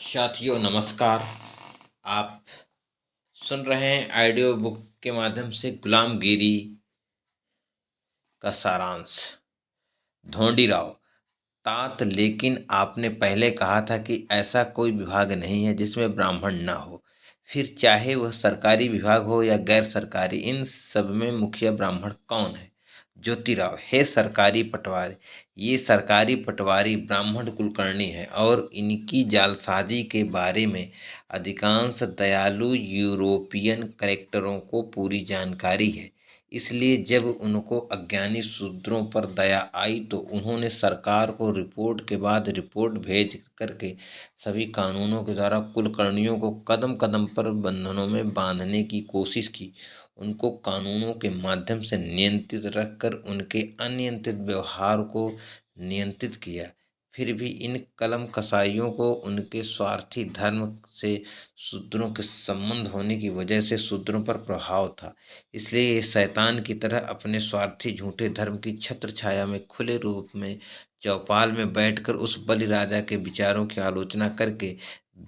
साथियों नमस्कार। आप सुन रहे हैं ऑडियो बुक के माध्यम से गुलामगिरी का सारांश। ढोंडीराव तात लेकिन आपने पहले कहा था कि ऐसा कोई विभाग नहीं है जिसमें ब्राह्मण न हो। फिर चाहे वह सरकारी विभाग हो या गैर सरकारी, इन सब में मुखिया ब्राह्मण कौन है? ज्योतिराव: हे सरकारी पटवारी, ये सरकारी पटवारी ब्राह्मण कुलकर्णी है और इनकी जालसाजी के बारे में अधिकांश दयालु यूरोपियन कलेक्टरों को पूरी जानकारी है। इसलिए जब उनको अज्ञानी शूद्रों पर दया आई तो उन्होंने सरकार को रिपोर्ट के बाद रिपोर्ट भेज करके सभी कानूनों के द्वारा कुलकर्णियों को कदम कदम पर बंधनों में बांधने की कोशिश की। उनको कानूनों के माध्यम से नियंत्रित रखकर उनके अनियंत्रित व्यवहार को नियंत्रित किया। फिर भी इन कलम कसाइयों को उनके स्वार्थी धर्म से शूद्रों के संबंध होने की वजह से शूद्रों पर प्रभाव था। इसलिए ये शैतान की तरह अपने स्वार्थी झूठे धर्म की छत्र छाया में खुले रूप में चौपाल में बैठकर उस बलि राजा के विचारों की आलोचना करके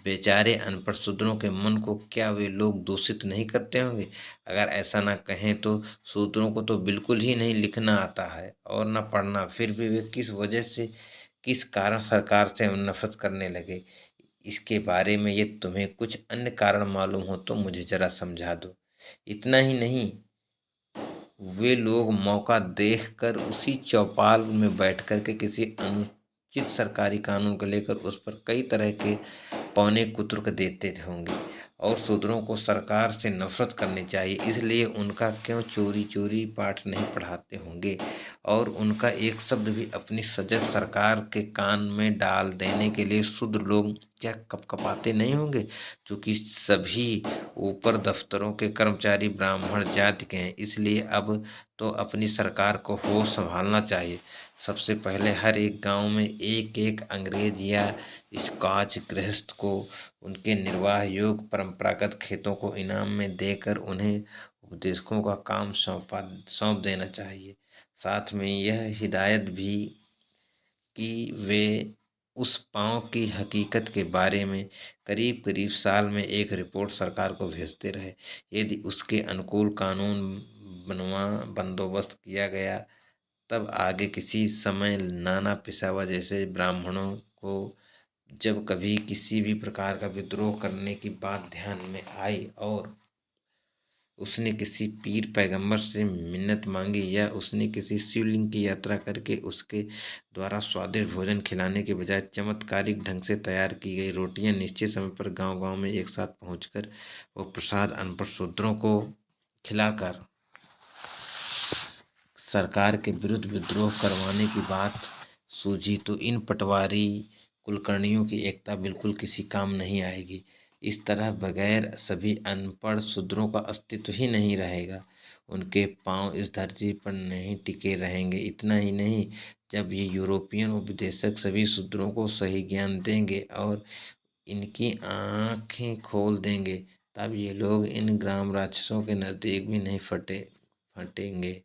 बेचारे अनपढ़ शूद्रों के मन को क्या वे लोग दूषित नहीं करते होंगे? अगर ऐसा ना कहें तो शूद्रों को तो बिल्कुल ही नहीं लिखना आता है और न पढ़ना, फिर भी वे किस वजह से, किस कारण सरकार से नफरत करने लगे? इसके बारे में ये तुम्हें कुछ अन्य कारण मालूम हो तो मुझे जरा समझा दो। इतना ही नहीं, वे लोग मौका देखकर उसी चौपाल में बैठकर के किसी अनुचित सरकारी कानून को लेकर उस पर कई तरह के पौने कुतर्क देते होंगे और शूद्रों को सरकार से नफरत करनी चाहिए, इसलिए उनका क्यों चोरी चोरी पाठ नहीं पढ़ाते होंगे और उनका एक शब्द भी अपनी सजग सरकार के कान में डाल देने के लिए शूद्र लोग क्या कपकपाते नहीं होंगे? क्योंकि सभी ऊपर दफ्तरों के कर्मचारी ब्राह्मण जाति के हैं, इसलिए अब तो अपनी सरकार को होश संभालना चाहिए। सबसे पहले हर एक गांव में एक एक अंग्रेज या स्कॉच गृहस्थ को उनके निर्वाह योग्य परंपरागत खेतों को इनाम में देकर उन्हें उपदेशकों का काम सौंप देना चाहिए। साथ में यह हिदायत भी कि वे उस पाँव की हकीकत के बारे में करीब करीब साल में एक रिपोर्ट सरकार को भेजते रहे। यदि उसके अनुकूल कानून बनवा बंदोबस्त किया गया तब आगे किसी समय नाना पेशवा जैसे ब्राह्मणों को जब कभी किसी भी प्रकार का विद्रोह करने की बात ध्यान में आई और उसने किसी पीर पैगंबर से मिन्नत मांगी या उसने किसी शिवलिंग की यात्रा करके उसके द्वारा स्वादिष्ट भोजन खिलाने के बजाय चमत्कारिक ढंग से तैयार की गई रोटियां निश्चित समय पर गांव-गांव में एक साथ पहुंचकर वो प्रसाद अनपढ़ शूद्रों को खिलाकर सरकार के विरुद्ध विद्रोह करवाने की बात सूझी तो इन पटवारी कुलकर्णियों की एकता बिल्कुल किसी काम नहीं आएगी। इस तरह बगैर सभी अनपढ़ शूद्रों का अस्तित्व ही नहीं रहेगा। उनके पांव इस धरती पर नहीं टिके रहेंगे। इतना ही नहीं, जब ये यूरोपियन उपदेशक सभी शूद्रों को सही ज्ञान देंगे और इनकी आंखें खोल देंगे, तब ये लोग इन ग्राम राक्षसों के नज़दीक भी नहीं फटेंगे।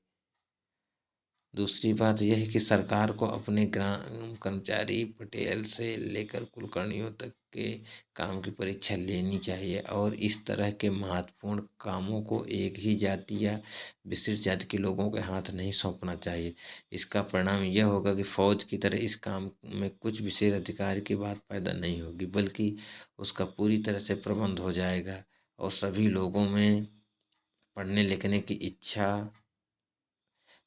दूसरी बात यह है कि सरकार को अपने ग्राम कर्मचारी पटेल से लेकर कुलकर्णियों तक के काम की परीक्षा लेनी चाहिए और इस तरह के महत्वपूर्ण कामों को एक ही जाति या विशिष्ट जाति के लोगों के हाथ नहीं सौंपना चाहिए। इसका परिणाम यह होगा कि फौज की तरह इस काम में कुछ विशेष अधिकार की बात पैदा नहीं होगी, बल्कि उसका पूरी तरह से प्रबंध हो जाएगा और सभी लोगों में पढ़ने लिखने की इच्छा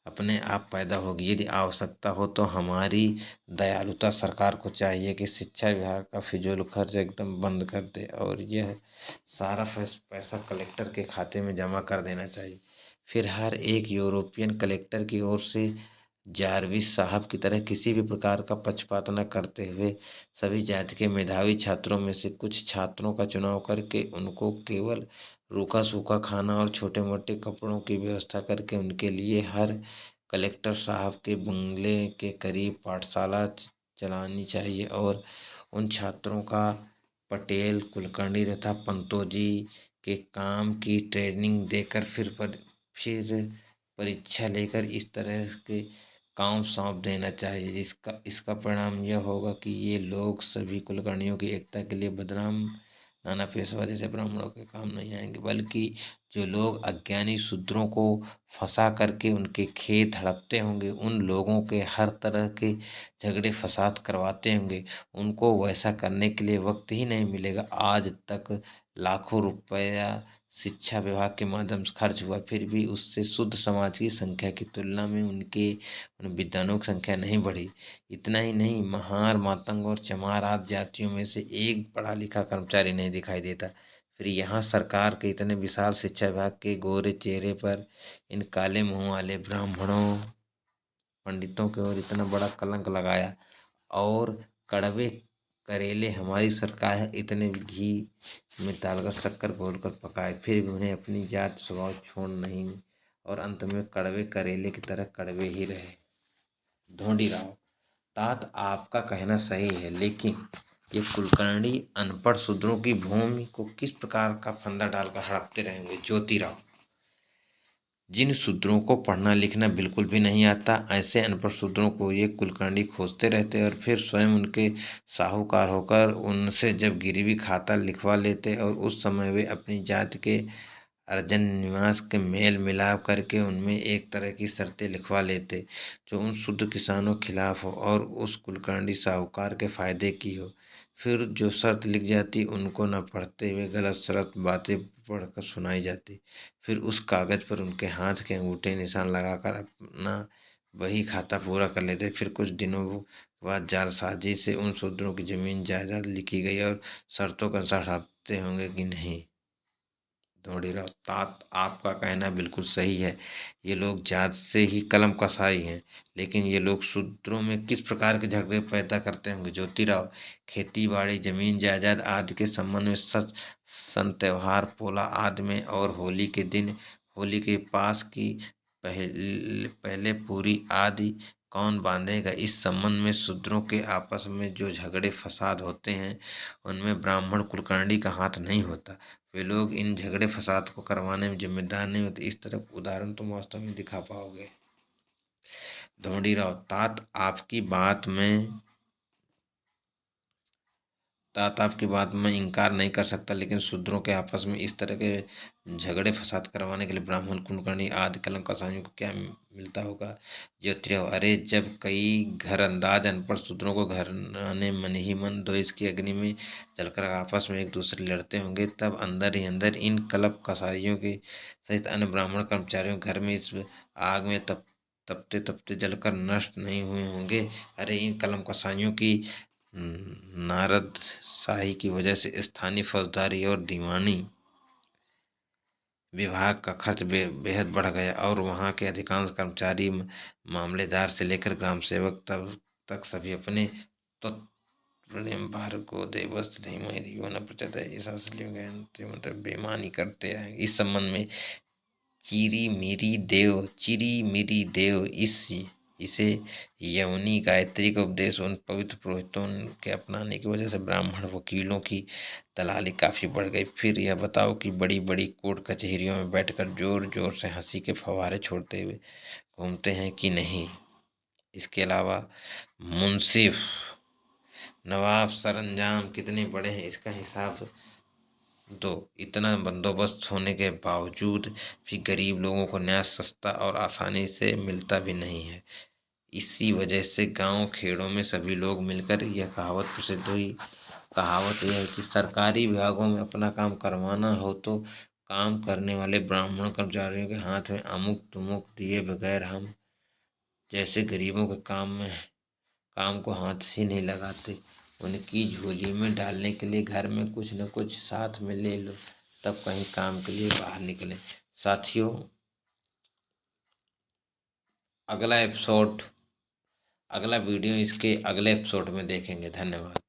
अपने आप पैदा होगी। यदि आवश्यकता हो तो हमारी दयालुता सरकार को चाहिए कि शिक्षा विभाग का फिजूल खर्च एकदम बंद कर दे और यह सारा पैसा कलेक्टर के खाते में जमा कर देना चाहिए। फिर हर एक यूरोपियन कलेक्टर की ओर से जारविस साहब की तरह किसी भी प्रकार का पक्षपात न करते हुए सभी जाति के मेधावी छात्रों में से कुछ छात्रों का चुनाव करके उनको केवल रूखा सूखा खाना और छोटे मोटे कपड़ों की व्यवस्था करके उनके लिए हर कलेक्टर साहब के बंगले के करीब पाठशाला चलानी चाहिए और उन छात्रों का पटेल कुलकर्णी तथा पंतोजी के काम की ट्रेनिंग देकर फिर परीक्षा लेकर इस तरह के काम सौंप देना चाहिए, जिसका इसका परिणाम यह होगा कि ये लोग सभी कुलकर्णियों की एकता के लिए बदनाम नाना पेशवा जैसे ब्राह्मणों के काम नहीं आएंगे, बल्कि जो लोग अज्ञानी शूद्रों को फंसा करके उनके खेत हड़पते होंगे, उन लोगों के हर तरह के झगड़े फसाद करवाते होंगे, उनको वैसा करने के लिए वक्त ही नहीं मिलेगा। आज तक लाखों रुपया शिक्षा विभाग के माध्यम से खर्च हुआ, फिर भी उससे शुद्ध समाज की संख्या की तुलना में उनके विद्वानों की संख्या नहीं बढ़ी। इतना ही नहीं, महार, मातंग और चमार आदि जातियों में से एक पढ़ा लिखा कर्मचारी नहीं दिखाई देता। फिर यहाँ सरकार के इतने विशाल शिक्षा विभाग के गोरे चेहरे पर इन काले मुंह वाले ब्राह्मणों पंडितों के ओर इतना बड़ा कलंक लगाया। और कड़वे करेले हमारी सरकार है इतने घी में डालकर शक्कर घोलकर पकाए, फिर भी उन्हें अपनी जात स्वभाव छोड़ नहीं, और अंत में कड़वे करेले की तरह कड़वे ही रहे। ढोंडी राव, तात आपका कहना सही है, लेकिन ये कुलकर्णी अनपढ़ शूद्रों की भूमि को किस प्रकार का फंदा डालकर हड़पते रहेंगे। ज्योतिराव, जिन शूद्रों को पढ़ना लिखना बिल्कुल भी नहीं आता, ऐसे अनपढ़ शूद्रों को ये कुलकर्णी खोजते रहते और फिर स्वयं उनके साहूकार होकर उनसे जब गिरवी खाता लिखवा लेते, और उस समय वे अपनी जाति के अर्जन निवास के मेल मिलाप करके उनमें एक तरह की शर्तें लिखवा लेते जो उन शुद्ध किसानों के खिलाफ हो और उस कुलकर्णी साहूकार के फायदे की हो। फिर जो शर्त लिख जाती उनको न पढ़ते हुए गलत शर्त बातें पढ़कर सुनाई जाती। फिर उस कागज पर उनके हाथ के अंगूठे निशान लगाकर अपना वही खाता पूरा कर लेते। फिर कुछ दिनों बाद जालसाजी से उन शूद्रों की जमीन जायदाद लिखी गई और शर्तों के अनुसार हफ्ते होंगे कि नहीं। ढोंडीराव, तात आपका कहना बिल्कुल सही है, ये लोग जात से ही कलम कसाई हैं, लेकिन ये लोग शूद्रों में किस प्रकार के झगड़े पैदा करते होंगे। ज्योतिराव, खेती बाड़ी, जमीन जायदाद आदि के संबंध में सच सन त्योहार, पोला आदि में और होली के दिन होली के पास की पहले पूरी आदि कौन बांधेगा। इस संबंध में शूद्रों के आपस में जो झगड़े फसाद होते हैं उनमें ब्राह्मण कुलकर्णी का हाथ नहीं होता। वे लोग इन झगड़े फसाद को करवाने में जिम्मेदार नहीं होते। इस तरह उदाहरण तुम वास्तव में दिखा पाओगे। ढोंडीराव, तात आपकी बात में इनकार नहीं कर सकता, लेकिन शूद्रों के आपस में इस तरह के झगड़े फसाद करवाने के लिए ब्राह्मण कुलकर्णी आदि कलम कसाईयों को क्या मिलता होगा। ज्योतिराव, अरे जब कई घर अंदाज अनपढ़ शूद्रों को घर आने मन ही मन द्वेष की अग्नि में जलकर आपस में एक दूसरे लड़ते होंगे, तब अंदर ही अंदर इन कलप कसाईयों के सहित अन्य ब्राह्मण कर्मचारियों घर में इस आग में तपते तपते जलकर नष्ट नहीं हुए होंगे। अरे इन कलम कसाईयों की नारद शाही की वजह से स्थानीय फौजदारी और दीवानी विभाग का खर्च बेहद बढ़ गया, और वहाँ के अधिकांश कर्मचारी, मामलेदार से लेकर ग्राम सेवक तक सभी अपने प्रेम भार को दे वस्त्र नहीं न प्रचत है इस मतलब बेईमानी करते हैं। इस संबंध में चिरी मेरी देव इसे यमुनी गायत्री का उपदेश उन पवित्र पुरोहितों के अपनाने की वजह से ब्राह्मण वकीलों की दलाली काफ़ी बढ़ गई। फिर यह बताओ कि बड़ी बड़ी कोर्ट कचहरियों में बैठकर जोर जोर से हंसी के फव्वारे छोड़ते हुए घूमते हैं कि नहीं। इसके अलावा मुंसिफ, नवाब, सरंजाम कितने बड़े हैं इसका हिसाब दो। इतना बंदोबस्त होने के बावजूद भी गरीब लोगों को न्याय सस्ता और आसानी से मिलता भी नहीं है। इसी वजह से गांव खेड़ों में सभी लोग मिलकर यह कहावत प्रसिद्ध हुई। कहावत यह है कि सरकारी विभागों में अपना काम करवाना हो तो काम करने वाले ब्राह्मण कर्मचारियों के हाथ में अमुक तुमुक दिए बगैर हम जैसे गरीबों के काम को हाथ ही नहीं लगाते। उनकी झोली में डालने के लिए घर में कुछ न कुछ साथ में ले लो, तब कहीं काम के लिए बाहर निकले। साथियों, अगला वीडियो इसके अगले एपिसोड में देखेंगे। धन्यवाद।